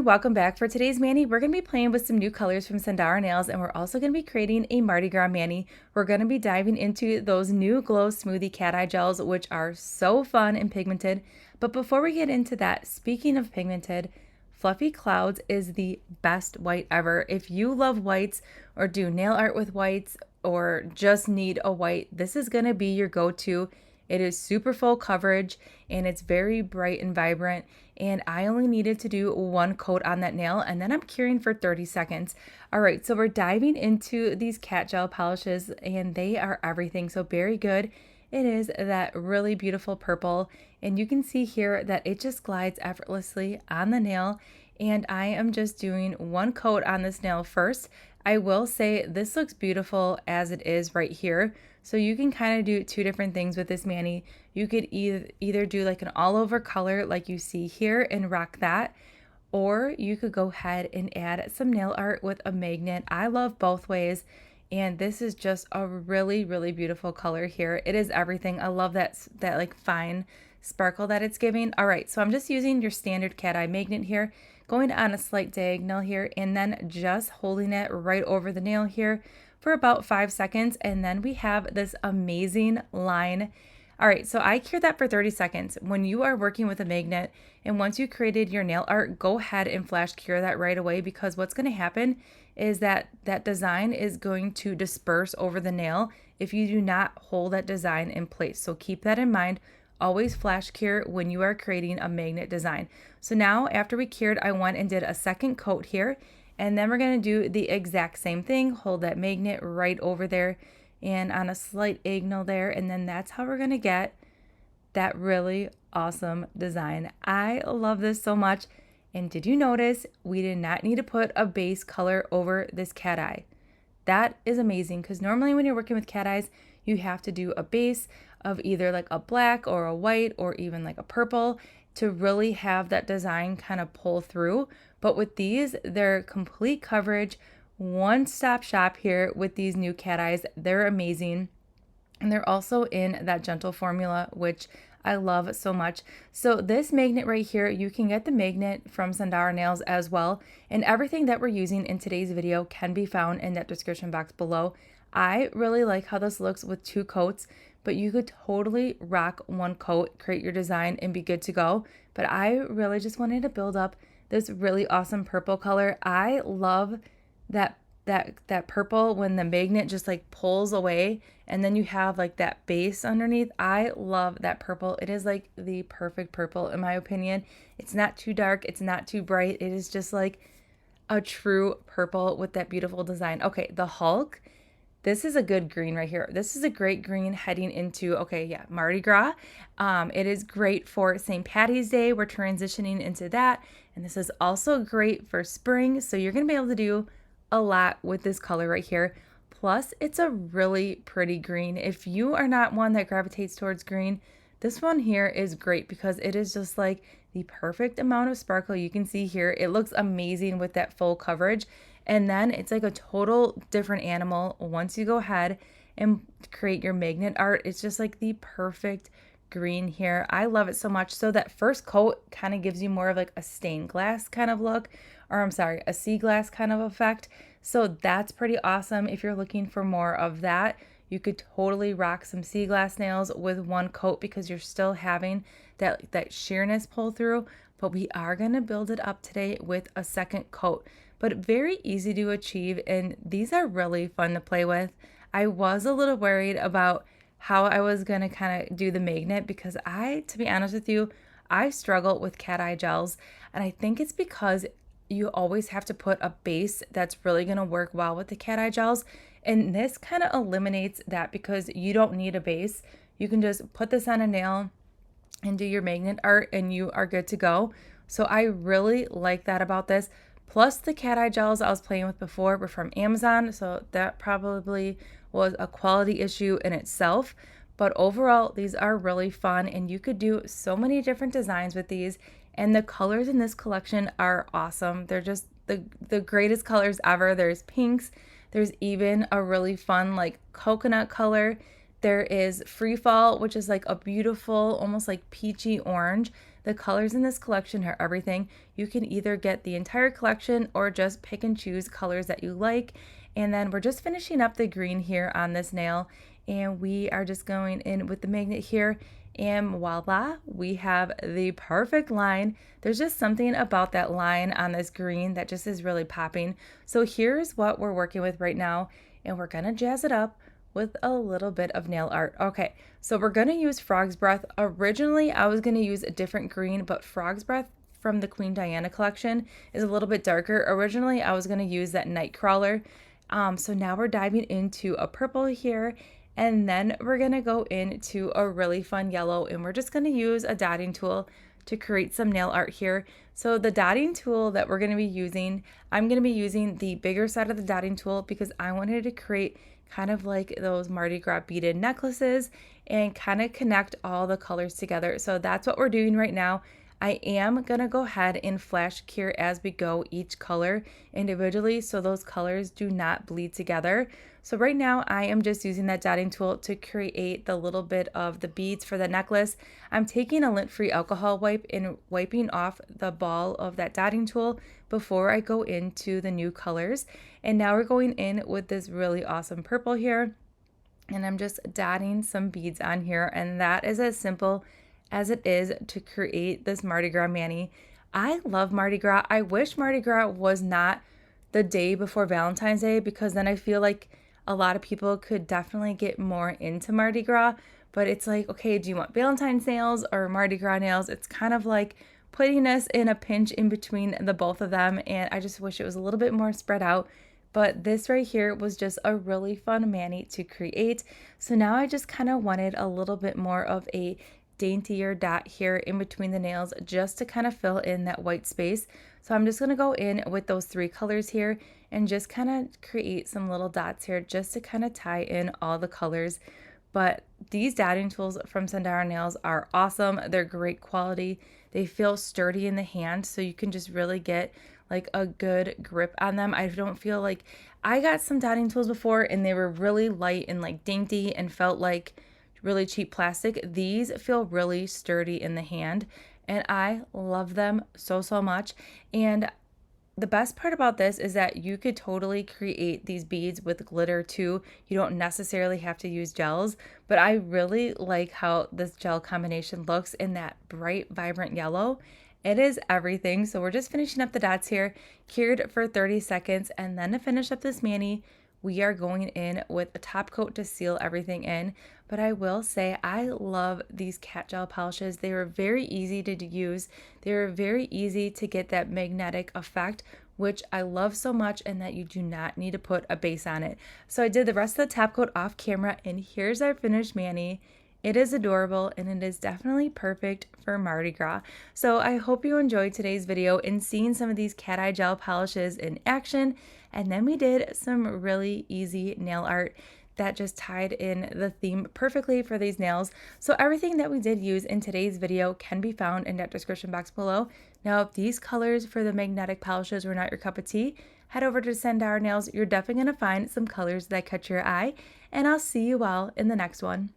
welcome back. For today's mani, we're going to be playing with some new colors from Sundara Nails, and we're also going to be creating a Mardi Gras mani. We're going to be diving into those new Glow Smoothie Cat Eye Gels, which are so fun and pigmented. But before we get into that, speaking of pigmented, Fluffy Clouds is the best white ever. If you love whites or do nail art with whites or just need a white, this is going to be your go-to. It is super full coverage and it's very bright and vibrant. And I only needed to do one coat on that nail and then I'm curing for 30 seconds. All right, so we're diving into these cat gel polishes and they are everything. So very good. It is that really beautiful purple and you can see here that it just glides effortlessly on the nail. And I am just doing one coat on this nail first. I will say this looks beautiful as it is right here. So you can kind of do two different things with this mani. You could either do like an all over color like you see here and rock that, or you could go ahead and add some nail art with a magnet. I love both ways. And this is just a really, really beautiful color here. It is everything. I love that like fine sparkle that it's giving. All right, so I'm just using your standard cat eye magnet here, going on a slight diagonal here, and then just holding it right over the nail here for about 5 seconds. And then we have this amazing line. All right, so I cured that for 30 seconds. When you are working with a magnet and once you created your nail art, go ahead and flash cure that right away, because what's going to happen is that design is going to disperse over the nail if you do not hold that design in place. So keep that in mind. Always flash cure when you are creating a magnet design. So now after we cured, I went and did a second coat here, and then we're going to do the exact same thing. Hold that magnet right over there and on a slight angle there, and then that's how we're going to get that really awesome design. I love this so much. And did you notice we did not need to put a base color over this cat eye? That is amazing, because normally when you're working with cat eyes, you have to do a base of either like a black or a white or even like a purple to really have that design kind of pull through. But with these, they're complete coverage, one-stop shop here with these new cat eyes. They're amazing. And they're also in that gentle formula, which I love so much. So this magnet right here, you can get the magnet from Sundara Nails as well. And everything that we're using in today's video can be found in that description box below. I really like how this looks with two coats, but you could totally rock one coat, create your design, and be good to go. But I really just wanted to build up this really awesome purple color. I love that purple when the magnet just like pulls away and then you have like that base underneath. I love that purple. It is like the perfect purple in my opinion. It's not too dark, it's not too bright. It is just like a true purple with that beautiful design. Okay, the Hulk. This is a good green right here. This is a great green heading into, Mardi Gras. It is great for St. Patty's Day. We're transitioning into that. And this is also great for spring. So you're going to be able to do a lot with this color right here. Plus, it's a really pretty green. If you are not one that gravitates towards green, this one here is great because it is just like the perfect amount of sparkle. You can see here, it looks amazing with that full coverage. And then it's like a total different animal once you go ahead and create your magnet art. It's just like the perfect green here. I love it so much. So that first coat kind of gives you more of like a stained glass kind of look, or I'm sorry, a sea glass kind of effect. So that's pretty awesome. If you're looking for more of that, you could totally rock some sea glass nails with one coat because you're still having that sheerness pull through. But we are going to build it up today with a second coat. But very easy to achieve, and these are really fun to play with. I was a little worried about how I was going to kind of do the magnet because to be honest with you, I struggle with cat eye gels, and I think it's because you always have to put a base that's really going to work well with the cat eye gels, and this kind of eliminates that because you don't need a base. You can just put this on a nail and do your magnet art and you are good to go. So I really like that about this. Plus the cat eye gels I was playing with before were from Amazon, so that probably was a quality issue in itself. But overall, these are really fun and you could do so many different designs with these. And the colors in this collection are awesome. They're just the greatest colors ever. There's pinks. There's even a really fun like coconut color. There is Free Fall, which is like a beautiful, almost like peachy orange. The colors in this collection are everything. You can either get the entire collection or just pick and choose colors that you like. And then we're just finishing up the green here on this nail. And we are just going in with the magnet here. And voila, we have the perfect line. There's just something about that line on this green that just is really popping. So here's what we're working with right now. And we're gonna jazz it up with a little bit of nail art. Okay, so we're gonna use Frog's Breath. Originally, I was gonna use a different green, but Frog's Breath from the Queen Diana collection is a little bit darker. Originally, I was gonna use that Nightcrawler. So now we're diving into a purple here, and then we're gonna go into a really fun yellow, and we're just gonna use a dotting tool to create some nail art here. So the dotting tool that we're gonna be using, I'm gonna be using the bigger side of the dotting tool because I wanted to create kind of like those Mardi Gras beaded necklaces and kind of connect all the colors together. So that's what we're doing right now. I am going to go ahead and flash cure as we go each color individually so those colors do not bleed together. So right now I am just using that dotting tool to create the little bit of the beads for the necklace. I'm taking a lint-free alcohol wipe and wiping off the ball of that dotting tool before I go into the new colors. And now we're going in with this really awesome purple here. And I'm just dotting some beads on here. And that is as simple as it is to create this Mardi Gras mani. I love Mardi Gras. I wish Mardi Gras was not the day before Valentine's Day because then I feel like a lot of people could definitely get more into Mardi Gras. But it's like, okay, do you want Valentine's nails or Mardi Gras nails? It's kind of like putting us in a pinch in between the both of them. And I just wish it was a little bit more spread out. But this right here was just a really fun mani to create. So now I just kind of wanted a little bit more of a daintier dot here in between the nails just to kind of fill in that white space. So I'm just going to go in with those 3 colors here and just kind of create some little dots here just to kind of tie in all the colors. But these dotting tools from Sundara Nails are awesome. They're great quality. They feel sturdy in the hand, so you can just really get like a good grip on them. I don't feel like I got some dotting tools before and they were really light and like dainty and felt like really cheap plastic. These feel really sturdy in the hand and I love them so much. And the best part about this is that you could totally create these beads with glitter too. You don't necessarily have to use gels, but I really like how this gel combination looks in that bright, vibrant yellow. It is everything. So we're just finishing up the dots here, cured for 30 seconds. And then to finish up this mani, we are going in with a top coat to seal everything in. But I will say I love these cat gel polishes. They are very easy to use. They're very easy to get that magnetic effect, which I love so much, and that you do not need to put a base on it. So I did the rest of the top coat off camera, and here's our finished mani. It is adorable and it is definitely perfect for Mardi Gras. So I hope you enjoyed today's video and seeing some of these cat eye gel polishes in action. And then we did some really easy nail art that just tied in the theme perfectly for these nails. So everything that we did use in today's video can be found in that description box below. Now, if these colors for the magnetic polishes were not your cup of tea, head over to Sundara Nails. You're definitely going to find some colors that catch your eye. And I'll see you all in the next one.